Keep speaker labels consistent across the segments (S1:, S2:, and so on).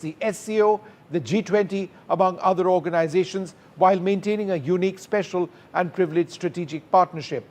S1: the SCO, the G20, among other organizations, while maintaining a unique, special and privileged strategic partnership.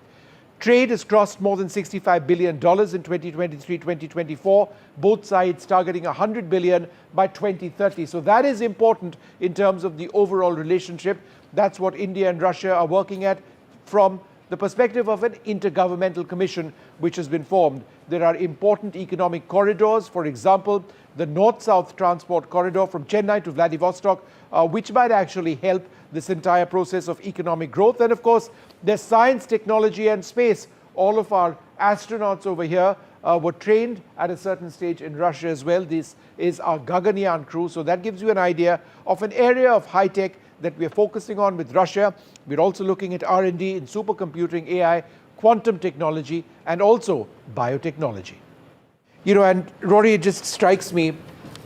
S1: Trade has crossed more than $65 billion in 2023-2024, both sides targeting $100 billion by 2030. So that is important in terms of the overall relationship. That's what India and Russia are working at from the perspective of an intergovernmental commission which has been formed. There are important economic corridors, for example, the north-south transport corridor from Chennai to Vladivostok, which might actually help this entire process of economic growth. And of course, there's science, technology and space. All of our astronauts over here were trained at a certain stage in Russia as well. This is our Gaganyaan crew. So that gives you an idea of an area of high-tech that we're focusing on with Russia. We're also looking at R&D in supercomputing, AI, quantum technology, and also biotechnology. You know, and Rory, it just strikes me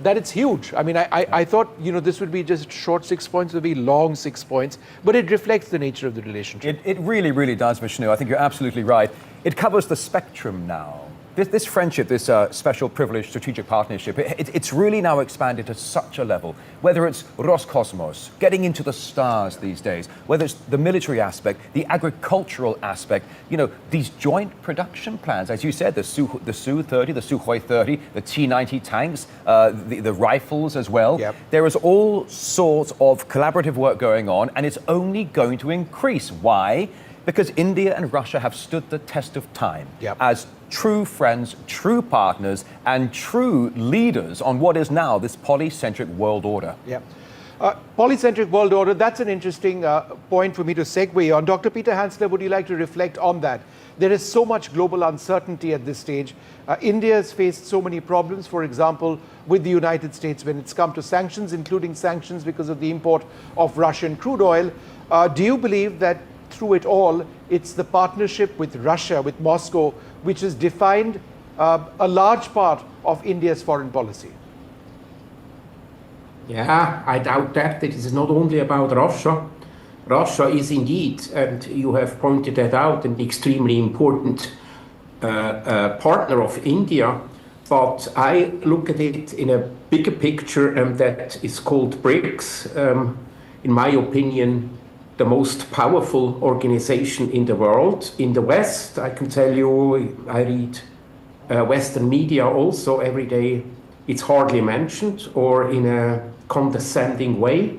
S1: that it's huge. I mean, I thought, you know, this would be just short 6 points, it would be long 6 points, but it reflects the nature of the relationship.
S2: It really, really does, Vishnu. I think you're absolutely right. It covers the spectrum now. This friendship, this special privileged strategic partnership, it's really now expanded to such a level. Whether it's Roscosmos, getting into the stars these days, whether it's the military aspect, the agricultural aspect, you know, these joint production plans, as you said, the Su-30, the Sukhoi 30, the T-90 tanks, the rifles as well.
S1: Yep.
S2: There is all sorts of collaborative work going on, and it's only going to increase. Why? Because India and Russia have stood the test of time as true friends, true partners, and true leaders on what is now this polycentric world order.
S1: Yeah. Polycentric world order, that's an interesting point for me to segue on. Dr. Peter Hansler, would you like to reflect on that? There is so much global uncertainty at this stage. India has faced so many problems, for example, with the United States when it's come to sanctions, including sanctions because of the import of Russian crude oil. Do you believe that through it all, it's the partnership with Russia, with Moscow, which has defined a large part of India's foreign policy?
S3: Yeah, I doubt that. It is not only about Russia. Russia is indeed, and you have pointed that out, an extremely important partner of India. But I look at it in a bigger picture, and that is called BRICS. In my opinion, the most powerful organization in the world. In the West, I can tell you, I read Western media also every day. It's hardly mentioned or in a condescending way.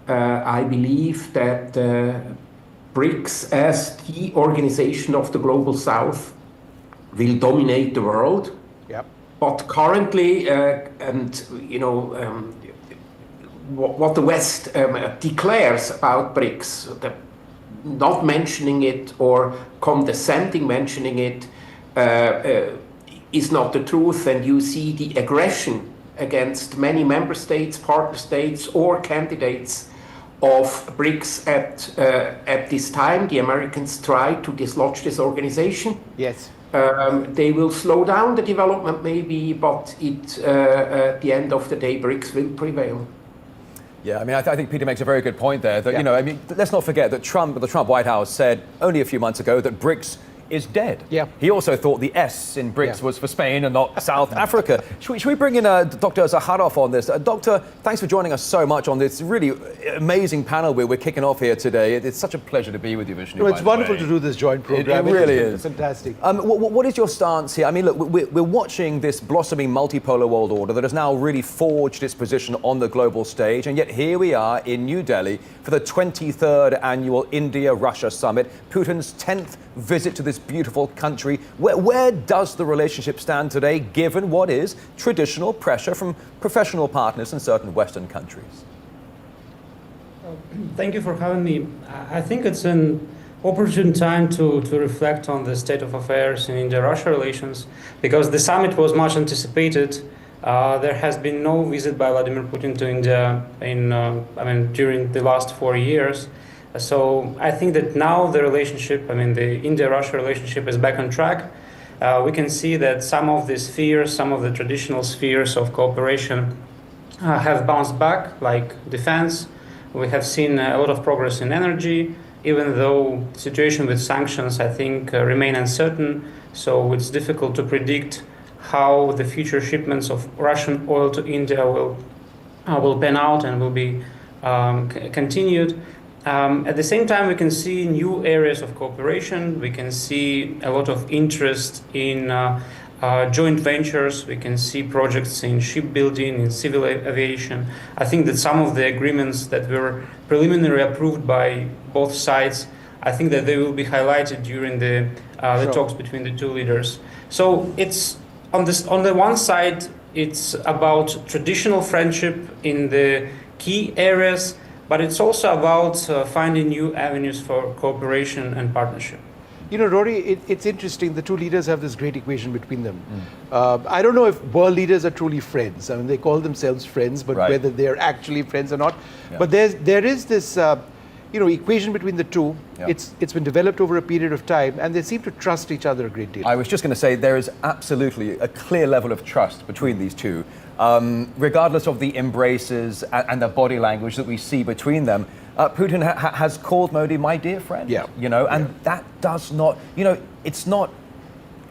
S3: I believe that BRICS, as the organization of the Global South, will dominate the world.
S1: Yep.
S3: But currently, what the West declares about BRICS, not mentioning it or condescending mentioning it, is not the truth. And you see the aggression against many member states, partner states, or candidates of BRICS at this time. The Americans try to dislodge this organization.
S1: Yes.
S3: They will slow down the development maybe, but at the end of the day, BRICS will prevail.
S2: Yeah, I mean, I think Peter makes a very good point there. That, you know, I mean, let's not forget that the Trump White House said only a few months ago that BRICS is dead.
S1: Yeah.
S2: He also thought the S in BRICS was for Spain and not South Africa. Should we bring in Dr. Zaharov on this? Doctor, thanks for joining us so much on this really amazing panel we're kicking off here today. It's such a pleasure to be with you, Vishnu.
S1: No, it's wonderful to do this joint program.
S2: It really is.
S1: It's fantastic.
S2: What is your stance here? I mean, look, we're watching this blossoming multipolar world order that has now really forged its position on the global stage, and yet here we are in New Delhi for the 23rd annual India-Russia summit, Putin's 10th visit to this beautiful country. Where does the relationship stand today, given what is traditional pressure from professional partners in certain Western countries?
S4: Thank you for having me. I think it's an opportune time to reflect on the state of affairs in India-Russia relations, because the summit was much anticipated. There has been no visit by Vladimir Putin to India during the last 4 years. So I think that now the relationship, the India-Russia relationship is back on track. We can see that some of the spheres, some of the traditional spheres of cooperation have bounced back, like defense. We have seen a lot of progress in energy, even though the situation with sanctions, I think, remain uncertain. So it's difficult to predict how the future shipments of Russian oil to India will will pan out and will be continued. At the same time, we can see new areas of cooperation. We can see a lot of interest in joint ventures. We can see projects in shipbuilding, in civil aviation. I think that some of the agreements that were preliminarily approved by both sides, I think that they will be highlighted during the talks between the two leaders. So it's on the one side, it's about traditional friendship in the key areas, but it's also about finding new avenues for cooperation and partnership.
S1: You know, Rory, it's interesting. The two leaders have this great equation between them. I don't know if world leaders are truly friends. I mean, they call themselves friends, but whether they're actually friends or not. Yeah. But there is this, equation between the two. Yeah. It's been developed over a period of time, and they seem to trust each other a great deal.
S2: I was just going to say there is absolutely a clear level of trust between these two, regardless of the embraces and the body language that we see between them. Putin has called Modi my dear friend, and that does not, it's not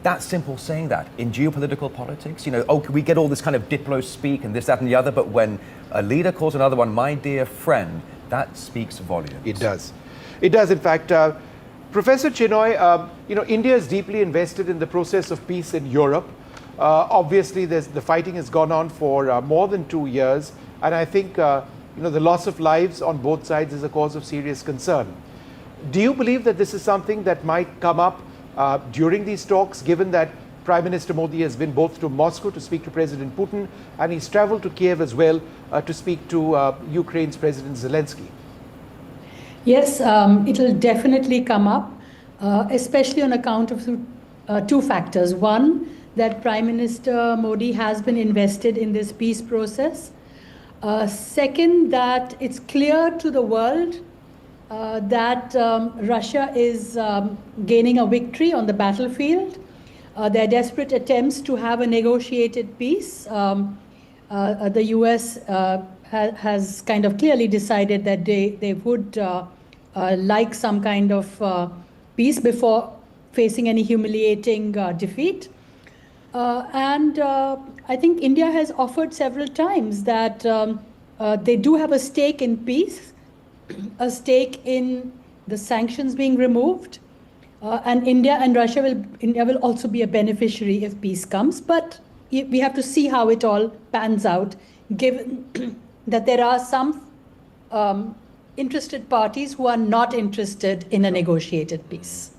S2: that simple saying that in geopolitical politics. We get all this kind of diplo speak and this, that, and the other, but when a leader calls another one my dear friend, that speaks volumes.
S1: It does. It does, in fact. Professor Chinoy, India is deeply invested in the process of peace in Europe. Obviously, the fighting has gone on for more than 2 years, and I think the loss of lives on both sides is a cause of serious concern. Do you believe that this is something that might come up during these talks, given that Prime Minister Modi has been both to Moscow to speak to President Putin, and he's traveled to Kiev as well to speak to Ukraine's President Zelensky?
S5: Yes, it will definitely come up, especially on account of two factors. One, that Prime Minister Modi has been invested in this peace process. Second, that it's clear to the world that Russia is gaining a victory on the battlefield. Their desperate attempts to have a negotiated peace. The US has kind of clearly decided that they would like some kind of peace before facing any humiliating defeat. And I think India has offered several times that they do have a stake in peace, a stake in the sanctions being removed, and India will also be a beneficiary if peace comes. But we have to see how it all pans out, given that there are some interested parties who are not interested in a negotiated peace.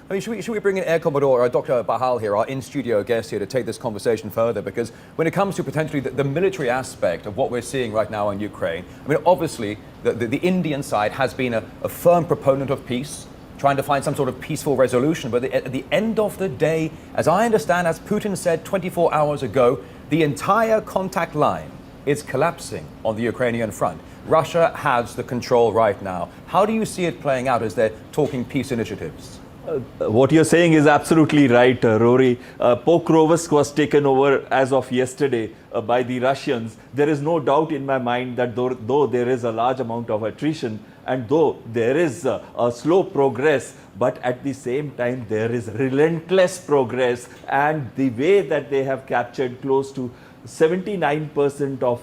S2: I mean, should we bring in Air Commodore, Dr. Bahal here, our in-studio guest here, to take this conversation further? Because when it comes to potentially the military aspect of what we're seeing right now in Ukraine, I mean, obviously, the Indian side has been a firm proponent of peace, trying to find some sort of peaceful resolution. But at the end of the day, as I understand, as Putin said 24 hours ago, the entire contact line is collapsing on the Ukrainian front. Russia has the control right now. How do you see it playing out as they're talking peace initiatives?
S6: What you're saying is absolutely right, Rory. Pokrovsk was taken over as of yesterday by the Russians. There is no doubt in my mind that though there is a large amount of attrition and though there is a slow progress, but at the same time there is relentless progress, and the way that they have captured close to 79% of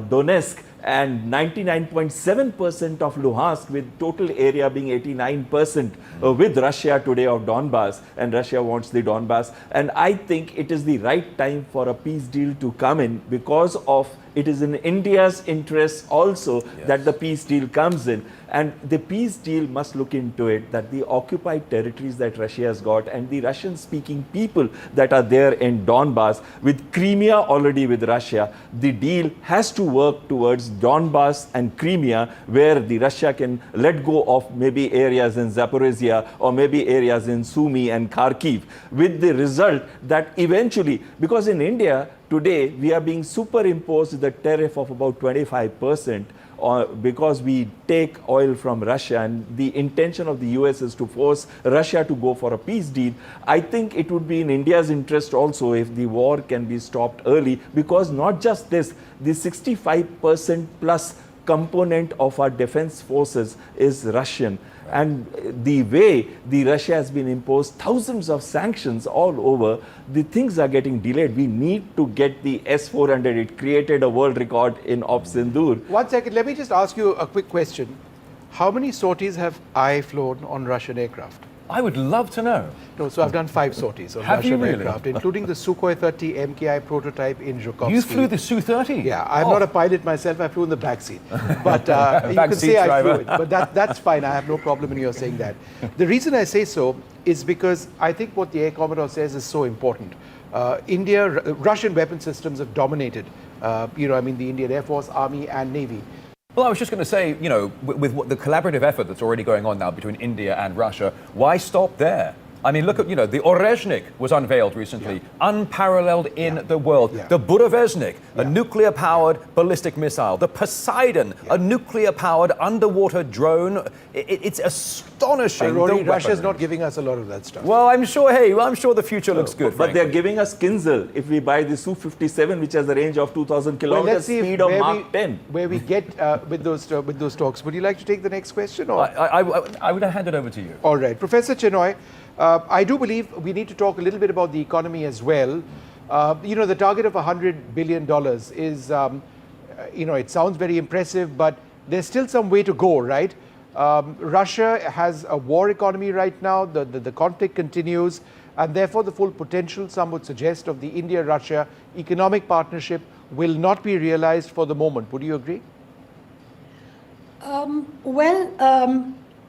S6: Donetsk and 99.7% of Luhansk, with total area being 89% with Russia today of Donbas, and Russia wants the Donbas. And I think it is the right time for a peace deal to come in, because of it is in India's interest also that the peace deal comes in. And the peace deal must look into it that the occupied territories that Russia has got and the Russian-speaking people that are there in Donbas, with Crimea already with Russia, the deal has to work towards Donbas and Crimea, where the Russia can let go of maybe areas in Zaporizhia or maybe areas in Sumy and Kharkiv, with the result that eventually, because in India today we are being superimposed the tariff of about 25%. Because we take oil from Russia, and the intention of the US is to force Russia to go for a peace deal. I think it would be in India's interest also if the war can be stopped early, because not just this, the 65% plus component of our defense forces is Russian. And the way the Russia has been imposed thousands of sanctions all over, the things are getting delayed. We need to get the S-400. It created a world record in Op Sindoor.
S1: 1 second, let me just ask you a quick question. How many sorties have I flown on Russian aircraft?
S2: I would love to know.
S1: No, so I've done 5 sorties on
S2: Have you
S1: Russian
S2: really?
S1: aircraft, including the Sukhoi 30 MKI prototype in Zhukovsky.
S2: You flew the Su-30?
S1: Yeah, I'm not a pilot myself. I flew in the back seat. But you
S2: Back
S1: can
S2: seat
S1: say I
S2: driver.
S1: flew it. But that's fine. I have no problem in your saying that. The reason I say so is because I think what the Air Commodore says is so important. Russian weapon systems have dominated, the Indian Air Force, Army and Navy.
S2: Well, I was just going to say, with what the collaborative effort that's already going on now between India and Russia, why stop there? I mean, look at, the Orezhnik was unveiled recently, unparalleled in the world.
S1: Yeah.
S2: The Budovezhnik, a nuclear-powered ballistic missile. The Poseidon, a nuclear-powered underwater drone. It's astonishing.
S1: Rory,
S2: the
S1: Russia's
S2: weaponry.
S1: not giving us a lot of that stuff.
S2: Well, I'm sure the future looks good,
S6: But they're
S2: frankly.
S6: giving us Kinzhal if we buy the Su-57, which has a range of 2,000 kilometers,
S1: Well, let's see
S6: speed of
S1: where
S6: Mach 10.
S1: where we get with those talks. Would you like to take the next question? Or?
S2: I would hand it over to you.
S1: All right. Professor Chenoy, I do believe we need to talk a little bit about the economy as well. The target of $100 billion is, it sounds very impressive, but there's still some way to go, right? Russia has a war economy right now. The conflict continues, and therefore the full potential, some would suggest, of the India-Russia economic partnership will not be realized for the moment. Would you agree?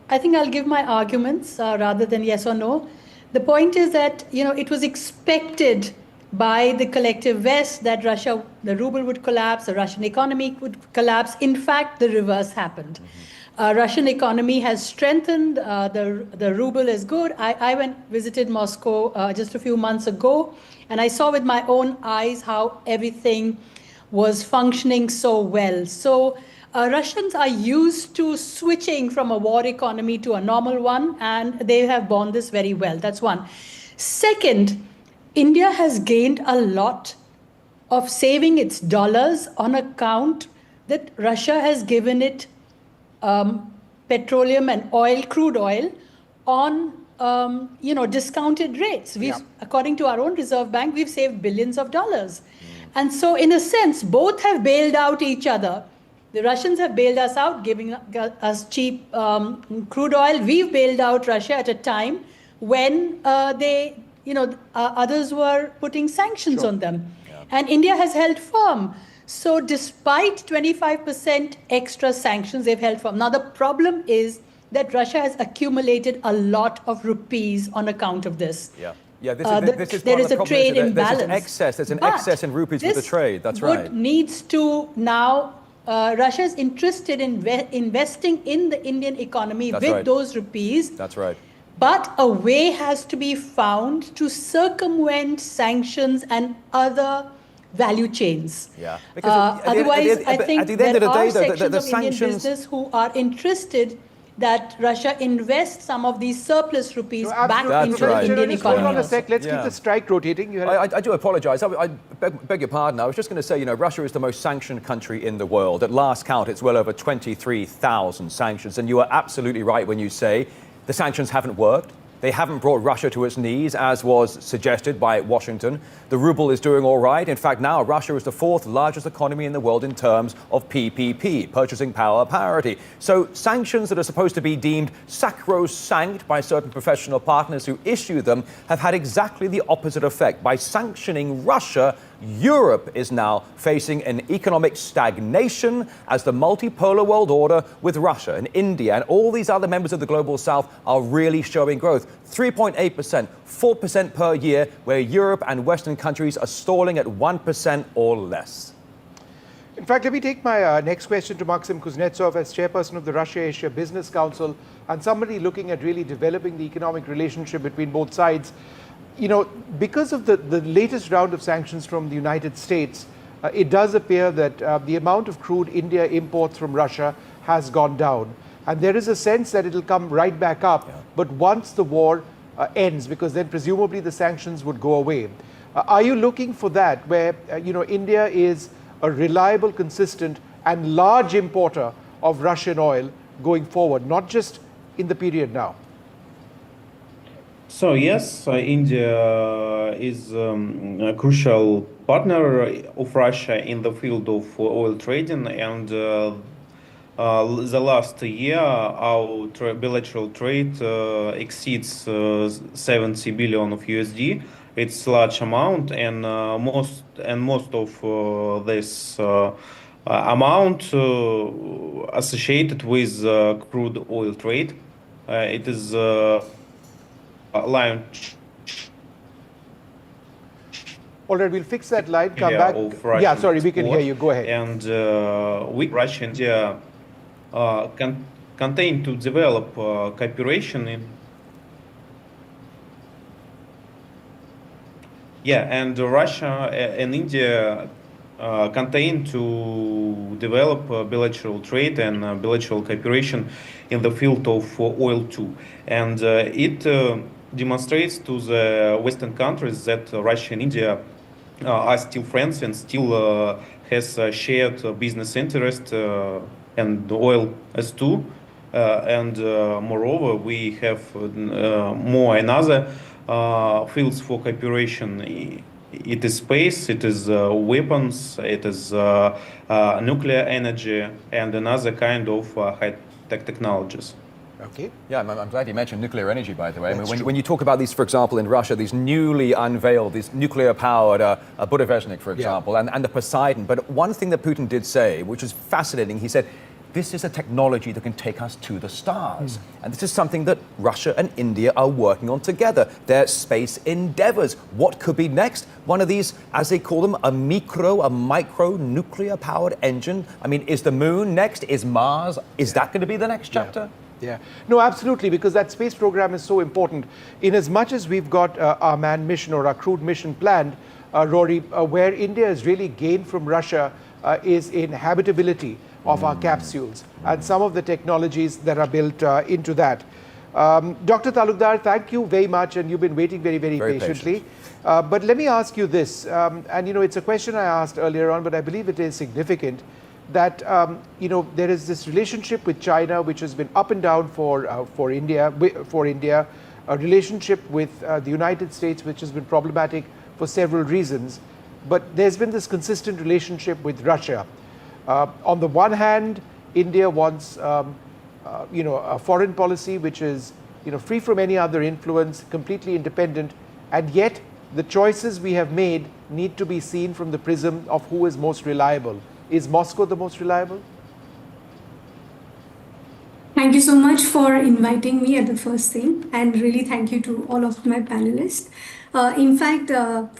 S5: I think I'll give my arguments rather than yes or no. The point is that, it was expected by the collective West that the ruble would collapse, the Russian economy would collapse. In fact, the reverse happened. Russian economy has strengthened, the ruble is good. I visited Moscow just a few months ago, and I saw with my own eyes how everything was functioning so well. So Russians are used to switching from a war economy to a normal one, and they have borne this very well. That's one. Second, India has gained a lot of saving its dollars on account that Russia has given it petroleum and oil, crude oil, on discounted rates. According to our own Reserve Bank, we've saved billions of dollars. And so in a sense, both have bailed out each other. The Russians have bailed us out, giving us cheap crude oil. We've bailed out Russia at a time when others were putting sanctions on them. Yeah. And India has held firm. So despite 25% extra sanctions, they've held firm. Now, the problem is that Russia has accumulated a lot of rupees on account of this.
S2: Yeah. Yeah,
S5: there is a trade imbalance.
S2: There's an excess in rupees with the trade. That's right.
S5: Needs to now... Russia is interested in investing in the Indian economy those rupees.
S2: That's right.
S5: But a way has to be found to circumvent sanctions and other value chains.
S2: Yeah.
S5: Otherwise, I think there are sections
S2: the
S5: of Indian business who are interested that Russia invests some of these surplus rupees back into the Indian economy.
S1: Hold on a sec. Let's keep the strike rotating.
S2: I do apologize. I beg your pardon. I was just going to say, Russia is the most sanctioned country in the world. At last count, it's well over 23,000 sanctions. And you are absolutely right when you say the sanctions haven't worked. They haven't brought Russia to its knees, as was suggested by Washington. The ruble is doing all right. In fact, now Russia is the 4th largest economy in the world in terms of PPP, purchasing power parity. So sanctions that are supposed to be deemed sacrosanct by certain professional partners who issue them have had exactly the opposite effect. By sanctioning Russia, Europe is now facing an economic stagnation as the multipolar world order with Russia and India and all these other members of the global south are really showing growth. 3.8%, 4% per year, where Europe and Western countries are stalling at 1% or less.
S1: In fact, let me take my next question to Maxim Kuznetsov as chairperson of the Russia-Asia Business Council and somebody looking at really developing the economic relationship between both sides. Because of the latest round of sanctions from the United States, it does appear that the amount of crude India imports from Russia has gone down. And there is a sense that it'll come right back up, but once the war ends, because then presumably the sanctions would go away. Are you looking for that, where India is a reliable, consistent and large importer of Russian oil going forward, not just in the period now?
S7: So yes, India is a crucial partner of Russia in the field of oil trading, and the last year our bilateral trade exceeds 70 billion of USD. It's a large amount, and most of this amount associated with crude oil trade. It is line.
S1: All right, we'll fix that line. Come
S7: Yeah,
S1: back.
S7: of Russian
S1: Yeah, sorry, we can
S7: export.
S1: hear you. Go ahead.
S7: And we Russian continue to develop cooperation in. Yeah, and Russia and India continue to develop bilateral trade and bilateral cooperation in the field of oil too. And it demonstrates to the Western countries that Russia and India are still friends and still has shared business interest and oil as too. And moreover, we have more another fields for cooperation. It is space, it is weapons, it is nuclear energy, and another kind of high-tech technologies.
S1: Okay.
S2: Yeah, I'm glad you mentioned nuclear energy, by the way. I mean, when you talk about these, for example, in Russia, these newly unveiled, these nuclear-powered Budapest, for example, and the Poseidon. But one thing that Putin did say, which was fascinating, he said, this is a technology that can take us to the stars. And this is something that Russia and India are working on together. Their space endeavors. What could be next? One of these, as they call them, a micro nuclear powered engine. I mean, is the moon next? Is Mars? Is that going to be the next chapter?
S1: Yeah, no, absolutely, because that space program is so important. In as much as we've got our manned mission or our crewed mission planned, Rory, where India has really gained from Russia is in habitability of our capsules and some of the technologies that are built into that. Dr. Talukdar, thank you very much, and you've been waiting very patiently. But let me ask you this, and you know, it's a question I asked earlier on, but I believe it is significant that you know, there is this relationship with China which has been up and down for India, a relationship with the United States which has been problematic for several reasons, but there's been this consistent relationship with Russia. On the one hand, India wants you know, a foreign policy which is, you know, free from any other influence, completely independent, and yet the choices we have made need to be seen from the prism of who is most reliable. Is Moscow the most reliable?
S8: Thank you so much for inviting me at the first thing, and really thank you to all of my panelists. In fact,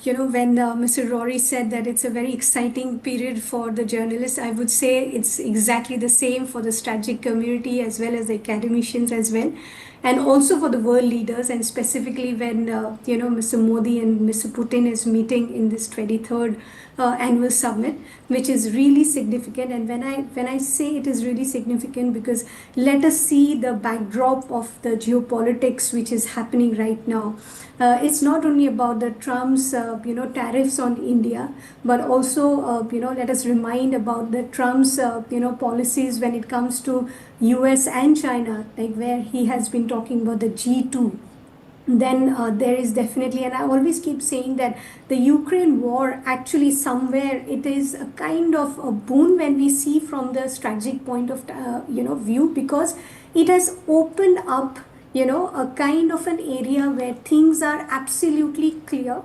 S8: you know, when Mr. Rory said that it's a very exciting period for the journalists, I would say it's exactly the same for the strategic community as well as the academicians as well, and also for the world leaders, and specifically when you know, Mr. Modi and Mr. Putin is meeting in this 23rd annual summit, which is really significant. And when I say it is really significant, because let us see the backdrop of the geopolitics which is happening right now. It's not only about the Trump's you know, tariffs on India, but also you know, let us remind about the Trump's you know, policies when it comes to US and China, like where he has been talking about the G2. Then there is definitely, and I always keep saying that the Ukraine war, actually somewhere it is a kind of a boon when we see from the strategic point of you know, view, because it has opened up, you know, a kind of an area where things are absolutely clear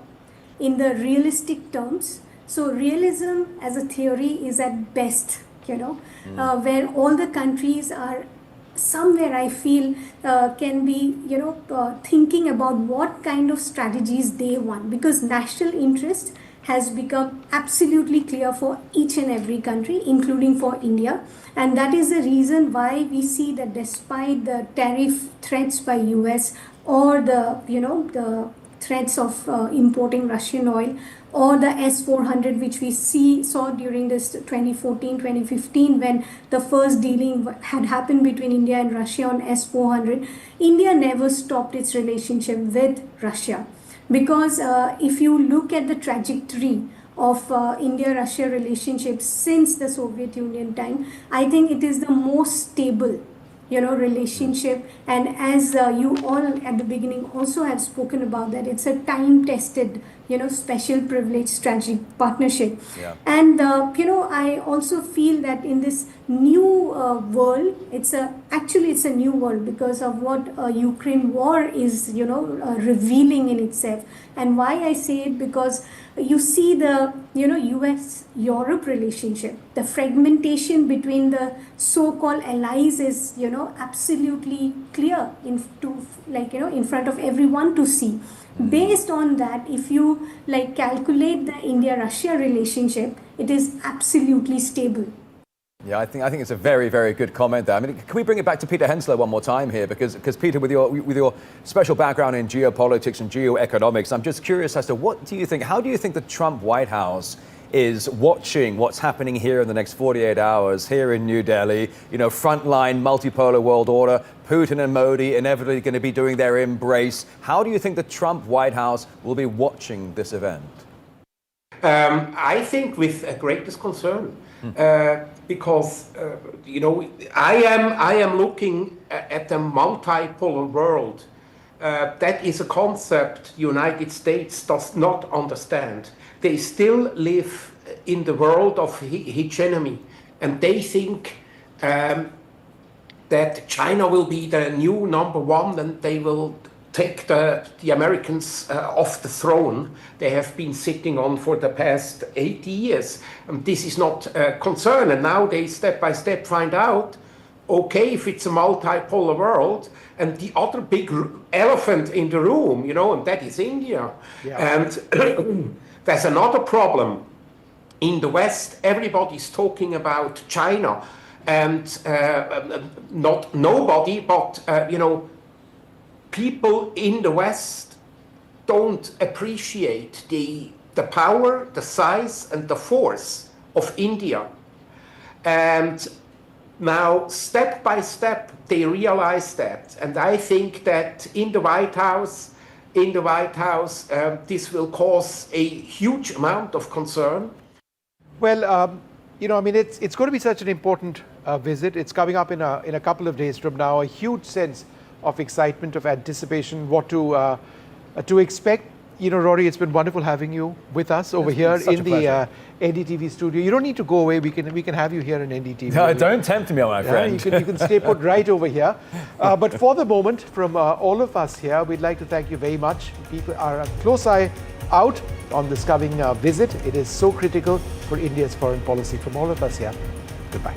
S8: in the realistic terms. So realism as a theory is at best, you know, where all the countries are somewhere, I feel, can be, you know, thinking about what kind of strategies they want, because national interest has become absolutely clear for each and every country, including for India. And that is the reason why we see that despite the tariff threats by US, or the, you know, the threats of importing Russian oil, or the S-400, which we saw during this 2014-2015 when the first dealing had happened between India and Russia on S-400, India never stopped its relationship with Russia. Because if you look at the trajectory of India-Russia relationship since the Soviet Union time. I think it is the most stable, relationship. And as you all at the beginning also have spoken about that, it's a time-tested, special privilege strategic partnership.
S2: Yeah.
S8: And, I also feel that in this new world, it's a new world because of what Ukraine war is, revealing in itself. And why I say it, because you see the, US-Europe relationship, the fragmentation between the so-called allies is, absolutely clear in front of everyone to see. Based on that, if you calculate the India-Russia relationship, it is absolutely stable.
S2: Yeah, I think it's a very, very good comment there. I mean, can we bring it back to Peter Henslow one more time here? Because Peter, with your special background in geopolitics and geoeconomics, I'm just curious as to how do you think the Trump White House is watching what's happening here in the next 48 hours here in New Delhi, frontline multipolar world order, Putin and Modi inevitably going to be doing their embrace. How do you think the Trump White House will be watching this event?
S3: I think with greatest concern, because I am looking at the multipolar world. That is a concept the United States does not understand. They still live in the world of hegemony, and they think that China will be the new number one, and they will take the Americans off the throne they have been sitting on for the past 80 years. And this is not a concern. And now they step by step find out, okay, if it's a multipolar world, and the other big elephant in the room, and that is India. Yeah. And there's another problem. In the West, everybody's talking about China, and not nobody, but people in the West don't appreciate the power, the size, and the force of India. And now, step by step, they realize that. And I think that in the White House, this will cause a huge amount of concern.
S1: Well, it's going to be such an important visit. It's coming up in a couple of days from now. A huge sense of excitement, of anticipation, what to expect. Rory, it's been wonderful having you with us over here in the NDTV studio. You don't need to go away. We can have you here in NDTV.
S2: No, don't tempt me, my friend.
S1: You can stay put right over here. But for the moment, from all of us here, we'd like to thank you very much. People are a close eye out on this coming visit. It is so critical for India's foreign policy. From all of us here, goodbye.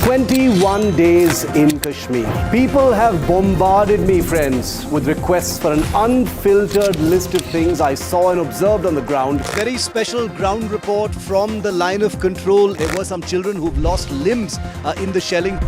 S9: 21 days in Kashmir. People have bombarded me, friends, with requests for an unfiltered list of things I saw and observed on the ground.
S10: Very special ground report from the line of control. There were some children who've lost limbs in the shelling.